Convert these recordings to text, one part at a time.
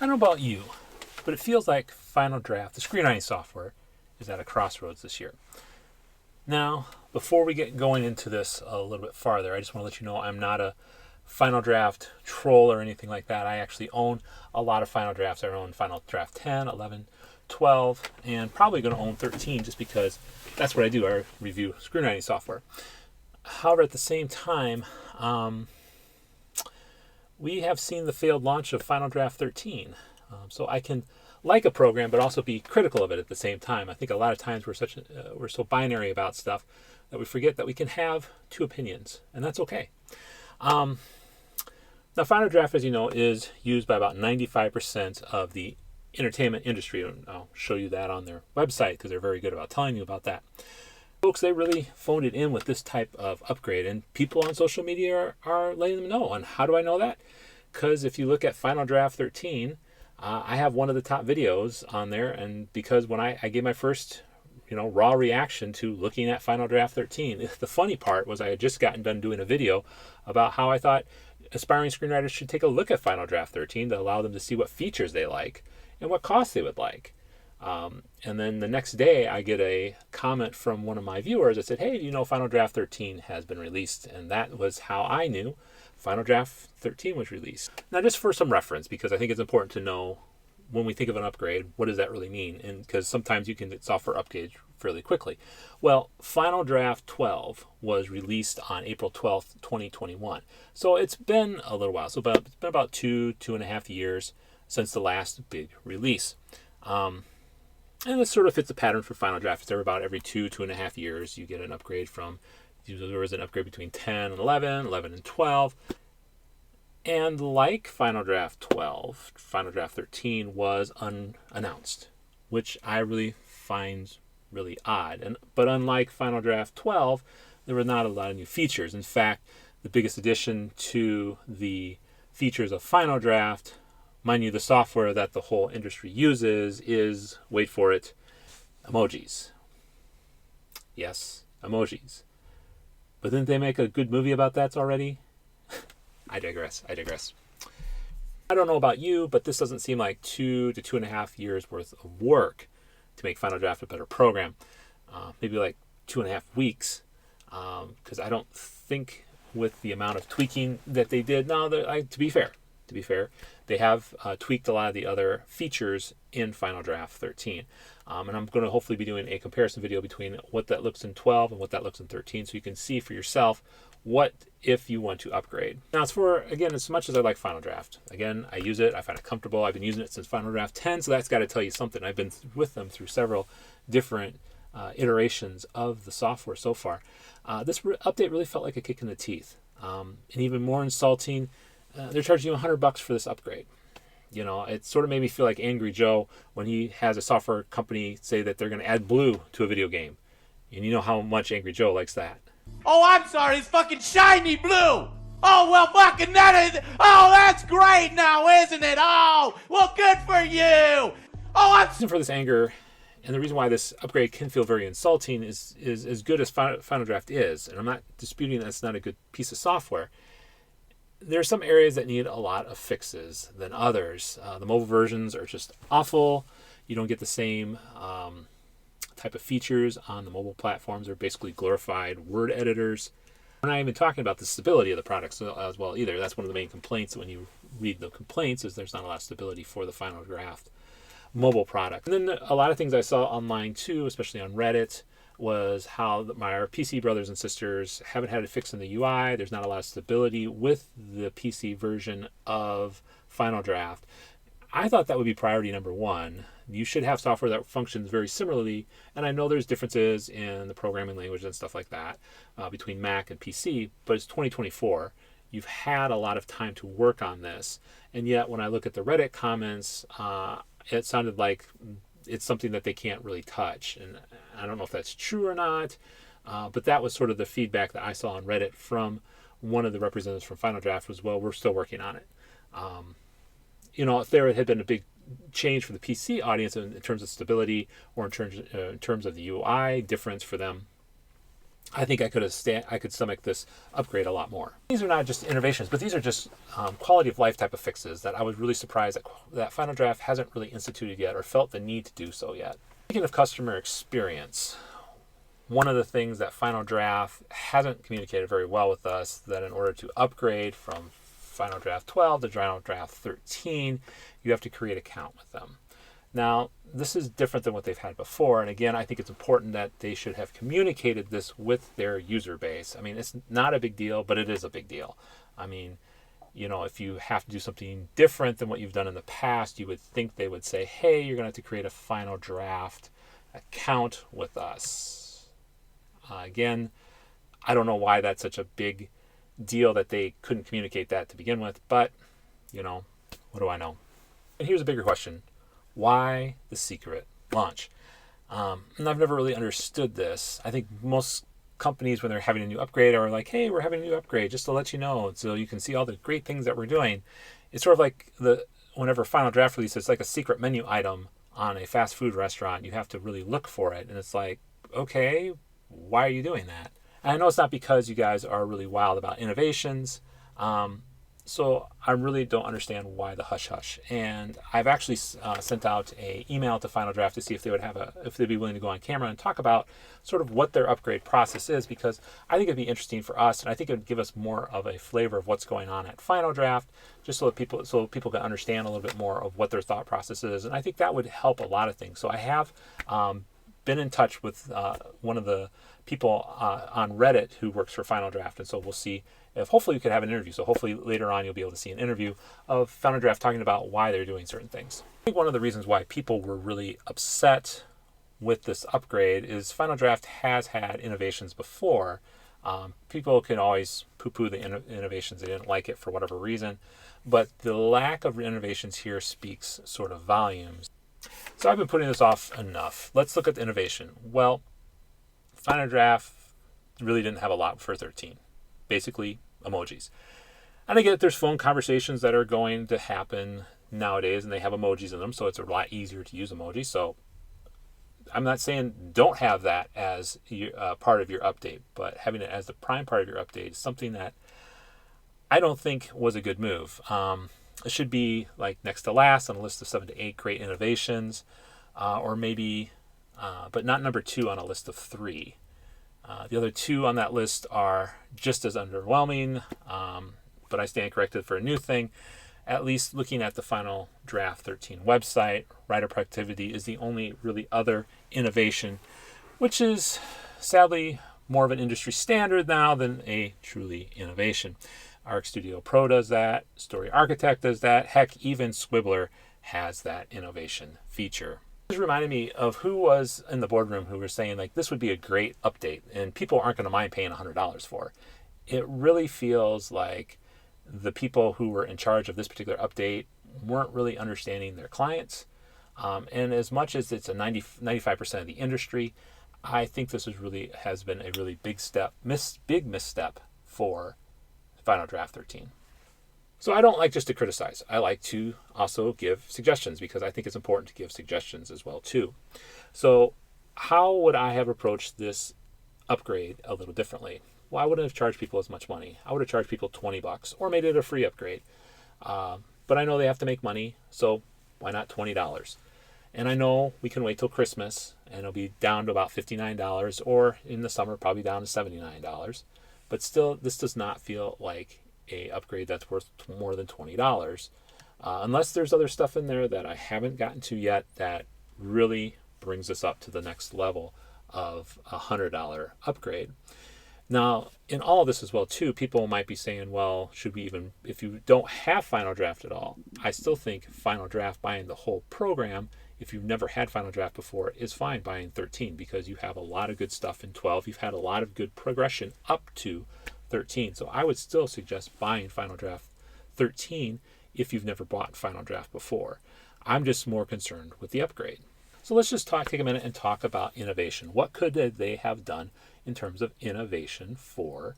I don't know about you, but it feels like Final Draft, the screenwriting software, is at a crossroads this year. Now, before we get going into this a little bit farther, I just want to let you know I'm not a Final Draft troll or anything like that. I actually own a lot of Final Drafts. I own Final Draft 10, 11, 12, and probably going to own 13 just because that's what I do. I review screenwriting software. However, at the same time, we have seen the failed launch of Final Draft 13. So I can like a program, but also be critical of it at the same time. I think a lot of times we're so binary about stuff that we forget that we can have two opinions, and that's okay. Now, Final Draft, as you know, is used by about 95% of the entertainment industry, and I'll show you that on their website because they're very good about telling you about that. Folks, they really phoned it in with this type of upgrade, and people on social media are letting them know. And how do I know that? Because if you look at Final Draft 13, I have one of the top videos on there, and because when I gave my first raw reaction to looking at Final Draft 13, the funny part was I had just gotten done doing a video about how I thought aspiring screenwriters should take a look at Final Draft 13 to allow them to see what features they like and what costs they would like. And then the next day I get a comment from one of my viewers that said, hey, Final Draft 13 has been released. And that was how I knew Final Draft 13 was released. Now, just for some reference, because I think it's important to know when we think of an upgrade, what does that really mean? And because sometimes you can get software upgrades fairly quickly. Well, Final Draft 12 was released on April 12th, 2021. So it's been a little while. So it's been about 2.5 years since the last big release. And this sort of fits the pattern for Final Draft. It's every 2.5 years you get an upgrade from. There was an upgrade between 10 and 11, 11 and 12. And like Final Draft 12, Final Draft 13 was unannounced, which I really find really odd. But unlike Final Draft 12, there were not a lot of new features. In fact, the biggest addition to the features of Final Draft, mind you, the software that the whole industry uses is, wait for it, emojis. Yes, emojis. But didn't they make a good movie about that already? I digress. I don't know about you, but this doesn't seem like 2 to 2.5 years worth of work to make Final Draft a better program. Maybe like 2.5 weeks, because I don't think with the amount of tweaking that they did. Now, to be fair, they have tweaked a lot of the other features in Final Draft 13. And I'm going to hopefully be doing a comparison video between what that looks in 12 and what that looks in 13, so you can see for yourself what if you want to upgrade. Now, as much as I like Final Draft, again, I use it, I find it comfortable. I've been using it since Final Draft 10, so that's got to tell you something. I've been with them through several different iterations of the software so far. This update really felt like a kick in the teeth. And even more insulting, they're charging you $100 for this upgrade. It sort of made me feel like Angry Joe when he has a software company say that they're going to add blue to a video game. And you know how much Angry Joe likes that. Oh, I'm sorry, it's fucking shiny blue! Oh, well, fucking that's great now, isn't it? Oh, well, good for you! The reason for this anger, and the reason why this upgrade can feel very insulting is as good as Final Draft is, and I'm not disputing that it's not a good piece of software. There are some areas that need a lot of fixes than others. The mobile versions are just awful. You don't get the same type of features on the mobile platforms. They're basically glorified word editors. We're not even talking about the stability of the products as well either. That's one of the main complaints when you read the complaints is there's not a lot of stability for the Final Draft mobile product. And then a lot of things I saw online too, especially on Reddit, was how my PC brothers and sisters haven't had it fixed in the UI. There's not a lot of stability with the PC version of Final Draft. I thought that would be priority number one. You should have software that functions very similarly, and I know there's differences in the programming language and stuff like that between Mac and PC, but it's 2024. You've had a lot of time to work on this, and yet when I look at the Reddit comments, it sounded like it's something that they can't really touch, and I don't know if that's true or not, but that was sort of the feedback that I saw on Reddit from one of the representatives from Final Draft was, well, we're still working on it. If there had been a big change for the PC audience in terms of stability or in terms of the UI difference for them, I think I could stomach this upgrade a lot more. These are not just innovations, but these are just quality of life type of fixes that I was really surprised that Final Draft hasn't really instituted yet or felt the need to do so yet. Speaking of customer experience, one of the things that Final Draft hasn't communicated very well with us, that in order to upgrade from Final Draft 12 to Final Draft 13, you have to create an account with them. Now, this is different than what they've had before, and again, I think it's important that they should have communicated this with their user base. I mean, it's not a big deal, but it is a big deal. I mean, if you have to do something different than what you've done in the past, you would think they would say, hey, you're going to have to create a Final Draft account with us. Again, I don't know why that's such a big deal that they couldn't communicate that to begin with, but, what do I know? And here's a bigger question. Why the secret launch? And I've never really understood this. I think most companies, when they're having a new upgrade, are like, hey, we're having a new upgrade, just to let you know, so you can see all the great things that we're doing. It's sort of like whenever Final Draft releases, it's like a secret menu item on a fast food restaurant. You have to really look for it, and it's like, okay, why are you doing that? And I know it's not because you guys are really wild about innovations, so I really don't understand why the hush hush. And I've actually sent out an email to Final Draft to see if they'd be willing to go on camera and talk about sort of what their upgrade process is, because I think it'd be interesting for us, and I think it would give us more of a flavor of what's going on at Final Draft, just so people can understand a little bit more of what their thought process is. And I think that would help a lot of things. So I have been in touch with one of the people on Reddit who works for Final Draft, and so we'll see if hopefully we could have an interview. So hopefully later on you'll be able to see an interview of Final Draft talking about why they're doing certain things. I think one of the reasons why people were really upset with this upgrade is Final Draft has had innovations before. People can always poo-poo the innovations. They didn't like it for whatever reason, but the lack of innovations here speaks sort of volumes. So I've been putting this off enough. Let's look at the innovation. Well, Final Draft really didn't have a lot for 13. Basically, emojis. And I get there's phone conversations that are going to happen nowadays, and they have emojis in them, so it's a lot easier to use emojis. So I'm not saying don't have that as part of your update, but having it as the prime part of your update is something that I don't think was a good move. It should be like next to last on a list of 7 to 8 great innovations, or maybe, but not number 2 on a list of 3. The other 2 on that list are just as underwhelming, but I stand corrected for a new thing. At least looking at the Final Draft 13 website, writer productivity is the only really other innovation, which is sadly more of an industry standard now than a truly innovation. Arc Studio Pro does that, Story Architect does that, heck, even Squibbler has that innovation feature. This reminded me of who was in the boardroom who were saying like this would be a great update and people aren't going to mind paying $100 for. It really feels like the people who were in charge of this particular update weren't really understanding their clients. And as much as it's a 95% of the industry, I think this has been a really big misstep for Final Draft 13. So I don't like just to criticize. I like to also give suggestions because I think it's important to give suggestions as well too. So how would I have approached this upgrade a little differently? Well, I wouldn't have charged people as much money. I would have charged people $20 or made it a free upgrade. But I know they have to make money, so why not $20? And I know we can wait till Christmas and it'll be down to about $59, or in the summer probably down to $79. But still, this does not feel like a upgrade that's worth more than $20, unless there's other stuff in there that I haven't gotten to yet that really brings us up to the next level of a $100 upgrade. Now, in all of this as well too, people might be saying, well, should we even, if you don't have Final Draft at all, I still think Final Draft, buying the whole program, if you've never had Final Draft before, is fine buying 13 because you have a lot of good stuff in 12. You've had a lot of good progression up to 13. So I would still suggest buying Final Draft 13 if you've never bought Final Draft before. I'm just more concerned with the upgrade. So let's just take a minute and talk about innovation. What could they have done in terms of innovation for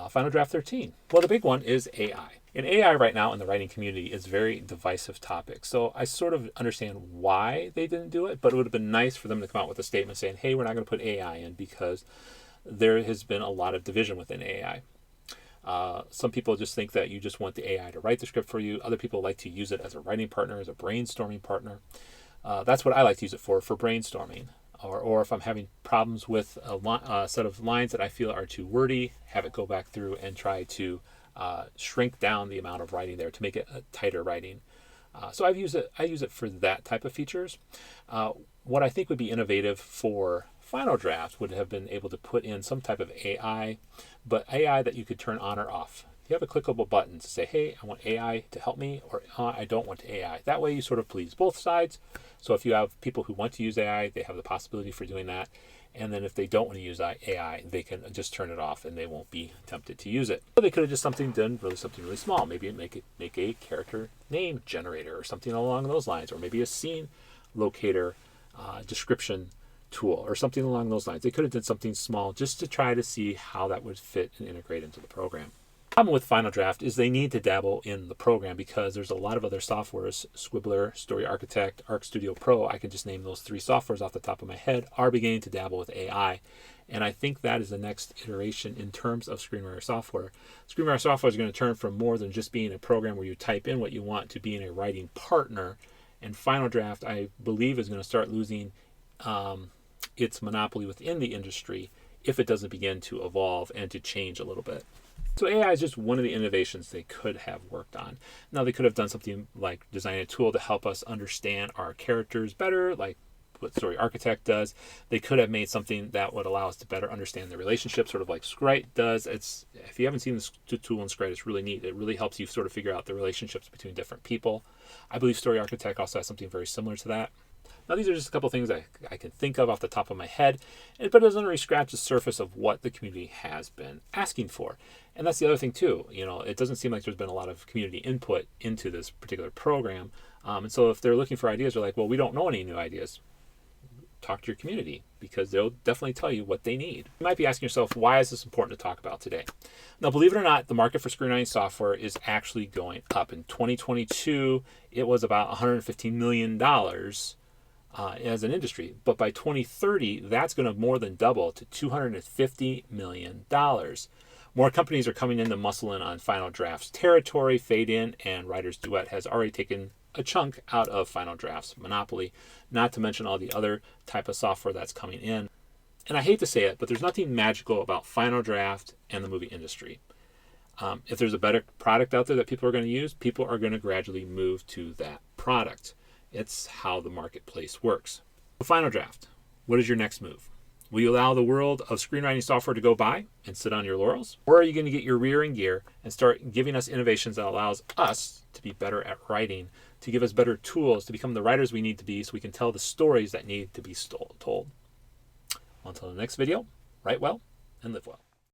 Final Draft 13? Well, the big one is AI. And AI right now in the writing community is a very divisive topic. So I sort of understand why they didn't do it, but it would have been nice for them to come out with a statement saying, hey, we're not going to put AI in because there has been a lot of division within AI. Some people just think that you just want the AI to write the script for you. Other people like to use it as a writing partner, as a brainstorming partner. That's what I like to use it for brainstorming. Or if I'm having problems with a set of lines that I feel are too wordy, have it go back through and try to shrink down the amount of writing there to make it a tighter writing. So I use it for that type of features. What I think would be innovative for Final Draft would have been able to put in some type of AI, but AI that you could turn on or off. You have a clickable button to say, hey, I want AI to help me, or I don't want AI. That way you sort of please both sides. So if you have people who want to use AI, they have the possibility for doing that. And then if they don't want to use AI, they can just turn it off and they won't be tempted to use it. So they could have just done something really small. Maybe make a character name generator or something along those lines, or maybe a scene locator description tool or something along those lines. They could have done something small just to try to see how that would fit and integrate into the program. The problem with Final Draft is they need to dabble in the program because there's a lot of other softwares, Squibbler, Story Architect, Arc Studio Pro, I can just name those 3 softwares off the top of my head, are beginning to dabble with AI. And I think that is the next iteration in terms of screenwriter software. Screenwriter software is going to turn from more than just being a program where you type in what you want to being a writing partner. And Final Draft, I believe, is going to start losing its monopoly within the industry if it doesn't begin to evolve and to change a little bit. So AI is just one of the innovations they could have worked on. Now, they could have done something like design a tool to help us understand our characters better, like what Story Architect does. They could have made something that would allow us to better understand the relationship, sort of like Scryte does. If you haven't seen this tool in Scryte, it's really neat. It really helps you sort of figure out the relationships between different people. I believe Story Architect also has something very similar to that. Now, these are just a couple things I can think of off the top of my head, but it doesn't really scratch the surface of what the community has been asking for. And that's the other thing, too. It doesn't seem like there's been a lot of community input into this particular program. And so if they're looking for ideas, they're like, well, we don't know any new ideas. Talk to your community because they'll definitely tell you what they need. You might be asking yourself, why is this important to talk about today? Now, believe it or not, the market for screenwriting software is actually going up. In 2022, it was about $115 million as an industry. But by 2030, that's going to more than double to $250 million. More companies are coming in to muscle in on Final Draft's territory. Fade In and Writer's Duet has already taken a chunk out of Final Draft's monopoly, not to mention all the other type of software that's coming in. And I hate to say it, but there's nothing magical about Final Draft and the movie industry. If there's a better product out there that people are going to use, people are going to gradually move to that product. It's how the marketplace works. Final Draft, what is your next move? Will you allow the world of screenwriting software to go by and sit on your laurels? Or are you going to get your rear in gear and start giving us innovations that allows us to be better at writing, to give us better tools, to become the writers we need to be so we can tell the stories that need to be told? Until the next video, write well and live well.